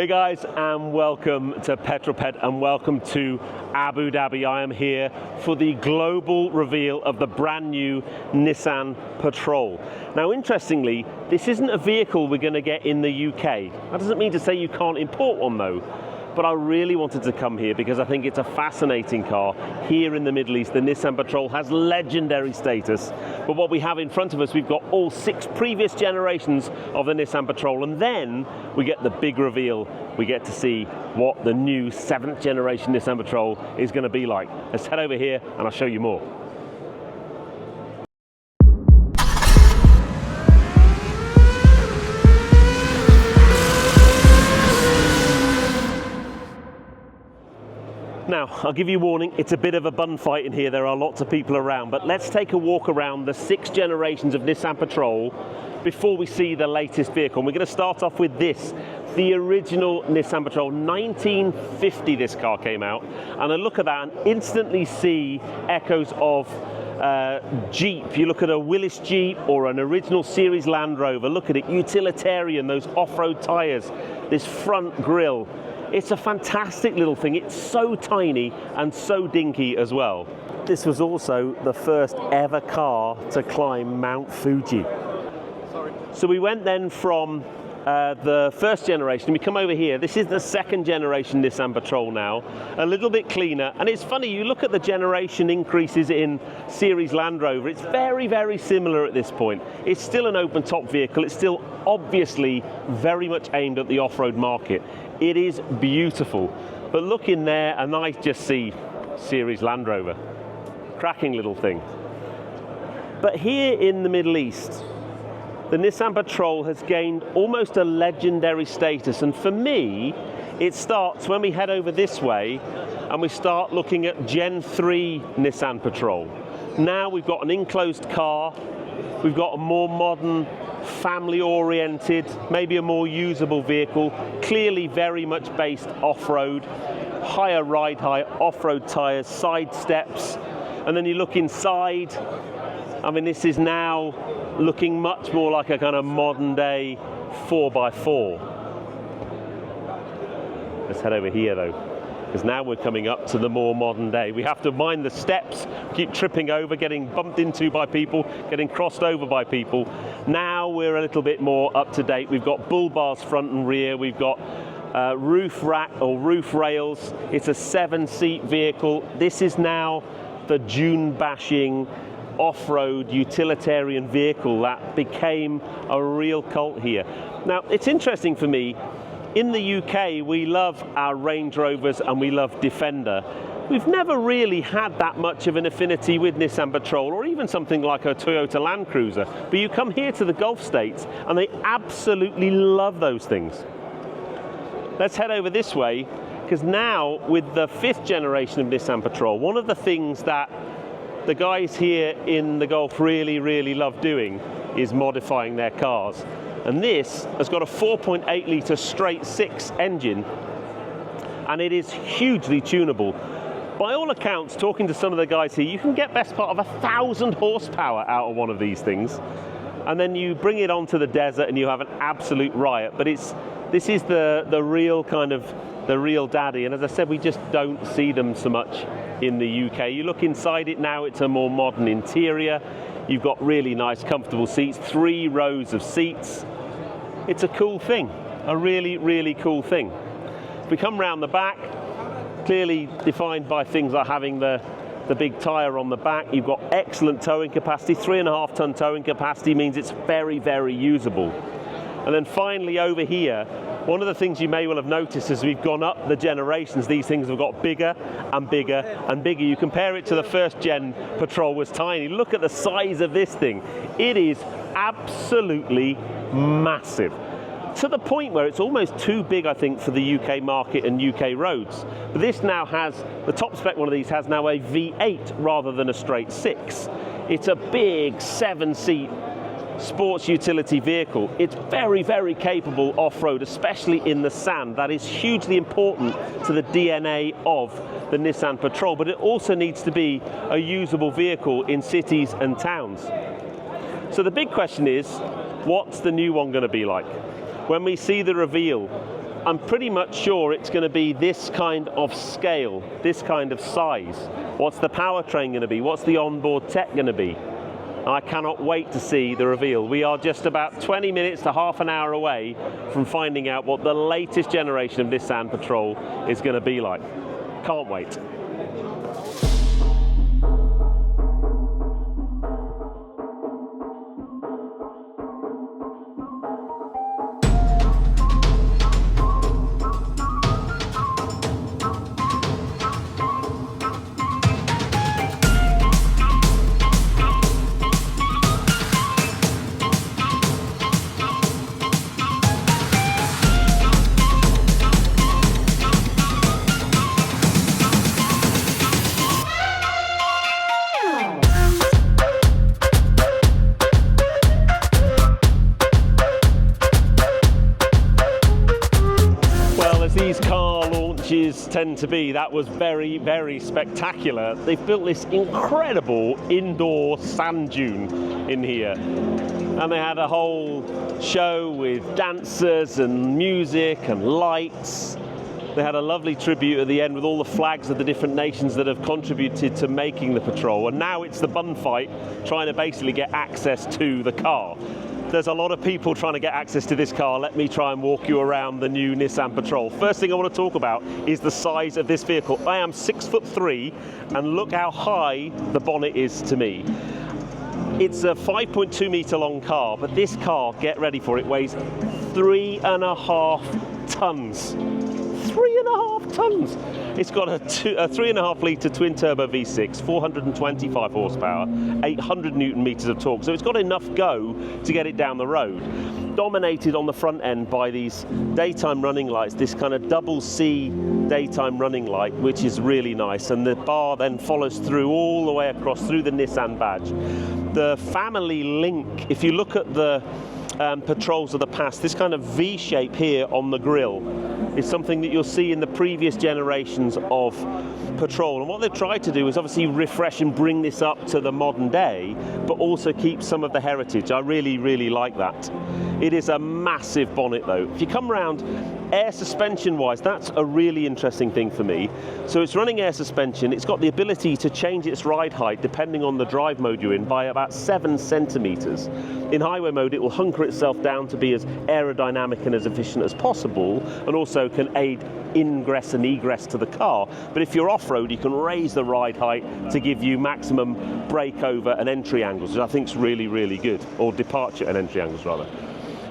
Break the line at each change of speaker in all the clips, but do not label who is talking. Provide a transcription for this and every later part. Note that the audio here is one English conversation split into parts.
Hey guys, and welcome to Petrol Ped and welcome to Abu Dhabi. I am here for the global reveal of the brand new Nissan Patrol. Now interestingly, this isn't a vehicle we're going to get in the UK. That doesn't mean to say you can't import one though. But I really wanted to come here because I think it's a fascinating car here in the Middle East. The Nissan Patrol has legendary status. But what we have in front of us, we've got all 6 previous generations of the Nissan Patrol. And then we get the big reveal. We get to see what the new 7th generation Nissan Patrol is going to be like. Let's head over here and I'll show you more. Now, I'll give you a warning, it's a bit of a bun fight in here, there are lots of people around, but let's take a walk around the 6 generations of Nissan Patrol before we see the latest vehicle. And we're going to start off with this, the original Nissan Patrol. 1950 this car came out, and I look at that and instantly see echoes of Jeep. You look at a Willys Jeep or an original series Land Rover, look at it, utilitarian, those off-road tyres, this front grille. It's a fantastic little thing. It's so tiny and so dinky as well. This was also the first ever car to climb Mount Fuji. So we went then from the first generation, we come over here. This is the 2nd generation Nissan Patrol now, a little bit cleaner. And it's funny, you look at the generation increases in series Land Rover, it's very, very similar at this point. It's still an open top vehicle. It's still obviously very much aimed at the off-road market. It is beautiful. But look in there and I just see series Land Rover. Cracking little thing. But here in the Middle East, the Nissan Patrol has gained almost a legendary status, and for me, it starts when we head over this way and we start looking at Gen 3 Nissan Patrol. Now we've got an enclosed car, we've got a more modern, family-oriented, maybe a more usable vehicle, clearly very much based off-road, higher ride height, off-road tyres, side steps, and then you look inside. I mean, this is now looking much more like a kind of modern day 4x4. Let's head over here though, because now we're coming up to the more modern day. We have to mind the steps, keep tripping over, getting bumped into by people, getting crossed over by people. Now we're a little bit more up to date. We've got bull bars front and rear, we've got roof rack or roof rails. It's a 7-seat vehicle. This is now the dune bashing off-road utilitarian vehicle that became a real cult here. Now, it's interesting for me, in the UK, we love our Range Rovers and we love Defender. We've never really had that much of an affinity with Nissan Patrol or even something like a Toyota Land Cruiser. But you come here to the Gulf states and they absolutely love those things. Let's head over this way, because now with the 5th generation of Nissan Patrol, one of the things that the guys here in the Gulf really, really love doing is modifying their cars. And this has got a 4.8 litre straight 6 engine, and it is hugely tunable. By all accounts, talking to some of the guys here, you can get best part of 1,000 horsepower out of one of these things. And then you bring it onto the desert and you have an absolute riot. But this is the real kind of, the real daddy. And as I said, we just don't see them so much in the UK. You look inside it now, it's a more modern interior. You've got really nice, comfortable seats, 3 rows of seats. It's a cool thing, a really, really cool thing. If we come round the back, clearly defined by things like having the big tyre on the back. You've got excellent towing capacity. 3.5 ton towing capacity means it's very, very usable. And then finally over here, one of the things you may well have noticed as we've gone up the generations, these things have got bigger and bigger and bigger. You compare it to the 1st gen Patrol was tiny. Look at the size of this thing. It is absolutely massive. To the point where it's almost too big, I think, for the UK market and UK roads. But this now has, the top spec one of these has now a V8 rather than a straight 6. It's a big 7-seat sports utility vehicle. It's very, very capable off-road, especially in the sand. That is hugely important to the DNA of the Nissan Patrol, but it also needs to be a usable vehicle in cities and towns. So the big question is, what's the new one going to be like? When we see the reveal, I'm pretty much sure it's going to be this kind of scale, this kind of size. What's the powertrain going to be? What's the onboard tech going to be? I cannot wait to see the reveal. We are just about 20 minutes to half an hour away from finding out what the latest generation of Nissan Patrol is going to be like. Can't wait. These car launches tend to be, that was very, very spectacular. They've built this incredible indoor sand dune in here, and they had a whole show with dancers and music and lights. They had a lovely tribute at the end with all the flags of the different nations that have contributed to making the Patrol, and now it's the bun fight trying to basically get access to the car. There's a lot of people trying to get access to this car. Let me try and walk you around the new Nissan Patrol. First thing I want to talk about is the size of this vehicle. I am 6'3", and look how high the bonnet is to me. It's a 5.2 meter long car, but this car, get ready for it, weighs 3.5 tons. 3.5 tons. It's got a 3.5 litre twin turbo V6, 425 horsepower, 800 Newton meters of torque. So it's got enough go to get it down the road. Dominated on the front end by these daytime running lights, this kind of double C daytime running light, which is really nice. And the bar then follows through all the way across through the Nissan badge. The family link, if you look at the Patrols of the past, this kind of V shape here on the grille is something that you'll see in the previous generations of Patrol. And what they've tried to do is obviously refresh and bring this up to the modern day, but also keep some of the heritage. I really, really like that. It is a massive bonnet though. If you come around, air suspension wise, that's a really interesting thing for me. So it's running air suspension. It's got the ability to change its ride height depending on the drive mode you're in by about 7 centimeters. In highway mode, it will hunker itself down to be as aerodynamic and as efficient as possible, and also can aid ingress and egress to the car. But if you're off-road, you can raise the ride height to give you maximum breakover and entry angles, which I think is really, really good, or departure and entry angles rather.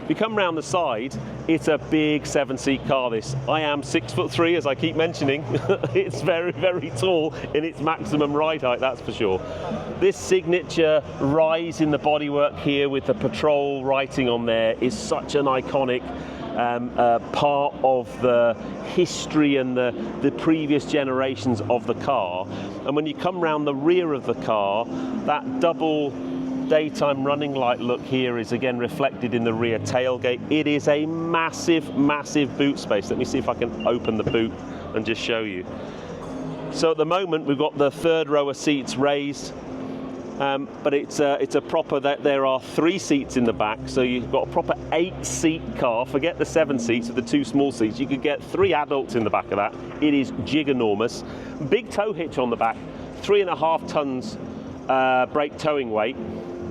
If you come round the side, it's a big 7-seat car, this. I am 6'3", as I keep mentioning. It's very, very tall in its maximum ride height, that's for sure. This signature rise in the bodywork here with the Patrol writing on there is such an iconic part of the history and the previous generations of the car. And when you come round the rear of the car, that double daytime running light look here is again reflected in the rear tailgate. It is a massive, massive boot space. Let me see if I can open the boot and just show you. So at the moment we've got the third row of seats raised, but it's a proper, there are 3 seats in the back, so you've got a proper 8-seat car. Forget the 7 seats with the 2 small seats. You could get 3 adults in the back of that. It is giganormous. Big tow hitch on the back, 3.5 tons brake towing weight,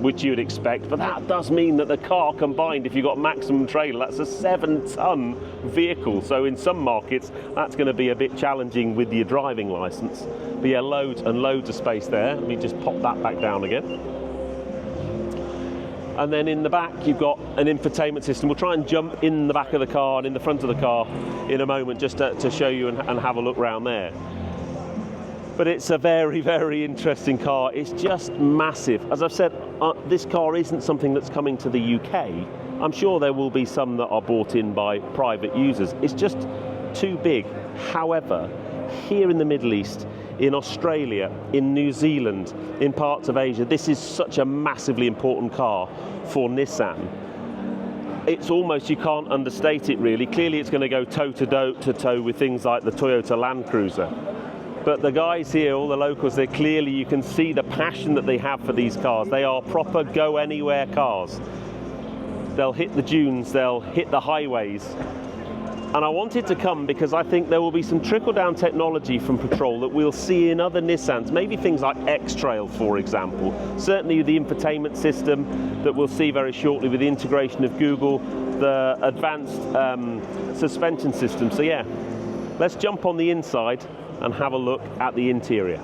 which you'd expect, but that does mean that the car combined, if you've got maximum trailer, that's a 7-ton vehicle. So in some markets, that's going to be a bit challenging with your driving license. But yeah, loads and loads of space there. Let me just pop that back down again. And then in the back, you've got an infotainment system. We'll try and jump in the back of the car and in the front of the car in a moment, just to show you and have a look around there. But it's a very, very interesting car. It's just massive. As I've said, this car isn't something that's coming to the UK. I'm sure there will be some that are bought in by private users. It's just too big. However, here in the Middle East, in Australia, in New Zealand, in parts of Asia, this is such a massively important car for Nissan. It's almost, you can't understate it really. Clearly it's going to go toe-to-toe with things like the Toyota Land Cruiser. But the guys here, all the locals, they're clearly, you can see the passion that they have for these cars. They are proper go-anywhere cars. They'll hit the dunes, they'll hit the highways. And I wanted to come because I think there will be some trickle-down technology from Patrol that we'll see in other Nissans, maybe things like X-Trail, for example. Certainly the infotainment system that we'll see very shortly with the integration of Google, the advanced suspension system. So yeah, let's jump on the inside and have a look at the interior.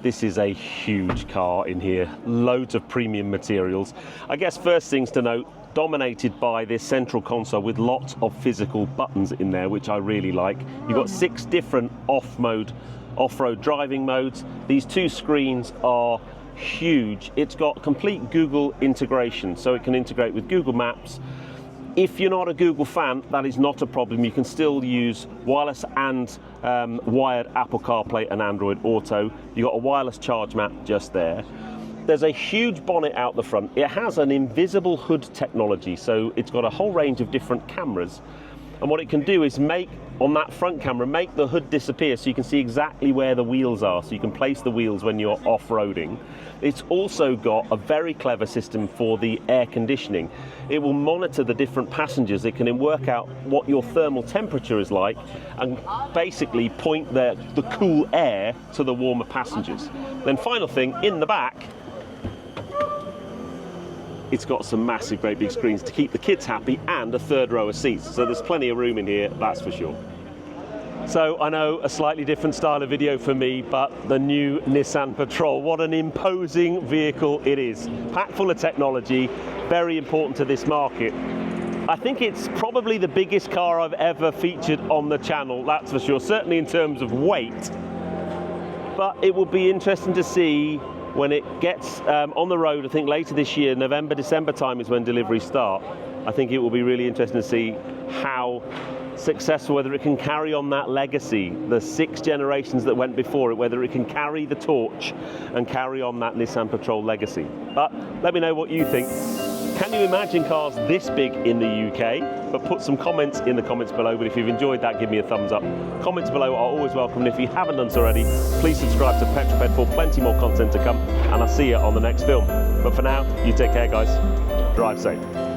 This is a huge car in here, loads of premium materials. I guess first things to note, dominated by this central console with lots of physical buttons in there, which I really like. You've got 6 different off-road driving modes. These 2 screens are huge. It's got complete Google integration, so it can integrate with Google Maps. If you're not a Google fan, that is not a problem. You can still use wireless and wired Apple CarPlay and Android Auto. You've got a wireless charge map just there. There's a huge bonnet out the front. It has an invisible hood technology, so it's got a whole range of different cameras. And what it can do is make, on that front camera, make the hood disappear so you can see exactly where the wheels are, so you can place the wheels when you're off-roading. It's also got a very clever system for the air conditioning. It will monitor the different passengers. It can work out what your thermal temperature is like and basically point the cool air to the warmer passengers. Then final thing, in the back, it's got some massive, great big screens to keep the kids happy and a 3rd row of seats. So there's plenty of room in here, that's for sure. So I know a slightly different style of video for me, but the new Nissan Patrol, what an imposing vehicle it is. Packed full of technology, very important to this market. I think it's probably the biggest car I've ever featured on the channel, that's for sure, certainly in terms of weight. But it will be interesting to see when it gets on the road. I think later this year, November, December time is when deliveries start. I think it will be really interesting to see how successful, whether it can carry on that legacy, the 6 generations that went before it, whether it can carry the torch and carry on that Nissan Patrol legacy. But let me know what you think. Can you imagine cars this big in the UK? But put some comments in the comments below. But if you've enjoyed that, give me a thumbs up. Comments below are always welcome. And if you haven't done so already, please subscribe to Petrol Ped for plenty more content to come. And I'll see you on the next film. But for now, you take care, guys. Drive safe.